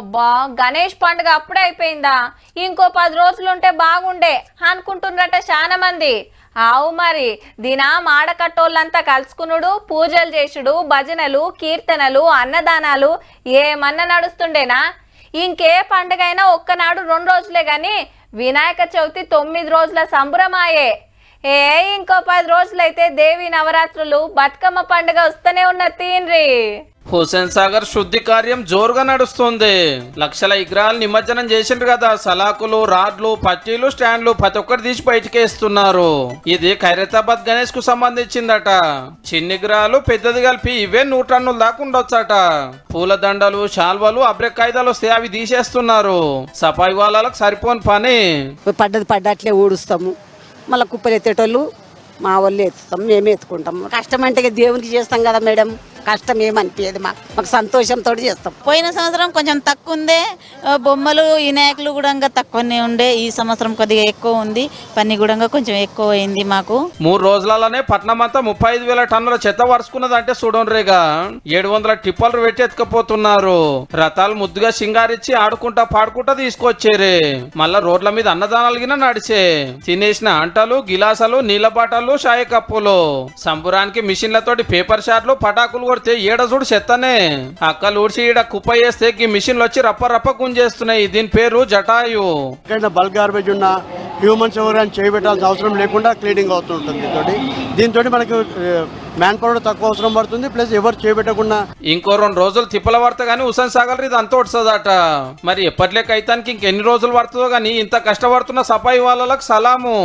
అబ్బా గణేష్ పండుగ అప్పుడే అయిపోయిందా? ఇంకో 10 రోజులుంటే బాగుండే అనుకుంటున్నట చాలా మంది. ఆవు మరి దినా మాడకట్టోళ్ళంతా కలుసుకునుడు, పూజలు చేసుడు, భజనలు, కీర్తనలు, అన్నదానాలు ఏమన్నా నడుస్తుండేనా? ఇంకే పండుగైనా ఒక్కనాడు 2 రోజులే గాని వినాయక చవితి 9 రోజుల సంబురమాయే. ఇంకో 10 రోజులైతే దేవి నవరాత్రులు, బతుకమ్మ పండుగ వస్తూనే ఉన్న తీన్రి. హుసేన్ సాగర్ శుద్ధి కార్యం జోరుగా నడుస్తుంది. లక్షల విగ్రహాలు నిమజ్జనం చేసిండ్రు కదా. సలాకులు, రాడ్లు, పట్టీలు, స్టాండ్లు ప్రతి ఒక్కరు తీసి బయటకేస్తున్నారు. ఇది ఖైరతాబాద్ గణేష్ కు సంబంధించిందట. చిన్ని విగ్రహాలు పెద్దది కలిపి ఇవే 100 టన్నుల దాకా ఉండొచ్చట. పూల దండలు, శాల్వలు, అబ్రెక్కాయిదాలు వస్తే అవి తీసేస్తున్నారు. సఫాయి వాళ్ళకి సరిపోని పని. పడ్డట్లే ఊడుస్తాము, మళ్ళీ కుప్పలు ఎత్తేటోళ్ళు మా వాళ్ళు ఎత్తుతాం, మేమే ఎత్తుకుంటాం. కష్టం అంటే దేవునికి చేస్తాం కదా మేడం, కష్టం ఏమనిపించదు. మాకు సంతోషంతో చేస్తాం. పోయిన సంవత్సరం కొంచెం తక్కువ ఉండే, బొమ్మలు వినాయకులు కూడా తక్కువనే ఉండే. ఈ సంవత్సరం కొద్దిగా ఎక్కువ ఉంది, పని కూడా కొంచెం ఎక్కువ అయింది మాకు. 3 రోజులలోనే పట్నం అంతా 35,000 టన్నుల చెత్త వరుసుకున్నదంటే చూడండిగా. 700 టిప్పర్లు పెట్టి ఎత్తుకపోతున్నారు. రథాలు ముద్దుగా సింగారిచ్చి ఆడుకుంటా పాడుకుంటా తీసుకొచ్చేరే. మళ్ళా రోడ్ల మీద అన్నదానాలు గిన నడిచే. తినేసిన అంటలు, గిలాసాలు, నీళ్ల బాటలు, షాయి కప్పులు. సంబురానికి మిషన్లతోటి పేపర్ షాట్లు, పటాకులు కొడితే ఏడ చూడు చెత్తనే. అక్కలు ఊడ్చి ఈడ కుప్ప చేస్తే ఈ మిషన్లు వచ్చి రప్ప రప్ప గుంజేస్తున్నాయి. దీని పేరు జటాయు. బల్క్ గార్బేజ్ ఉన్న హ్యూమన్స్ ఎవరైనా చేయబెట్టాల్సిన అవసరం లేకుండా క్లీనింగ్ అవుతుంటుంది. దీంతో మనకు మ్యాన్ పవర్ తక్కువ అవసరం పడుతుంది, ప్లస్ ఎవరు చేయబెట్టకుండా. ఇంకో 2 రోజులు తిప్పల పడతా గానీ హుసేన్ సాగర్ ఇది అంత వస్తుందట. మరి ఎప్పటిలేక అయితానికి ఇంకెన్ని రోజులు పడుతుందో గానీ ఇంత కష్టపడుతున్న సఫాయి వాళ్ళకి సలాము.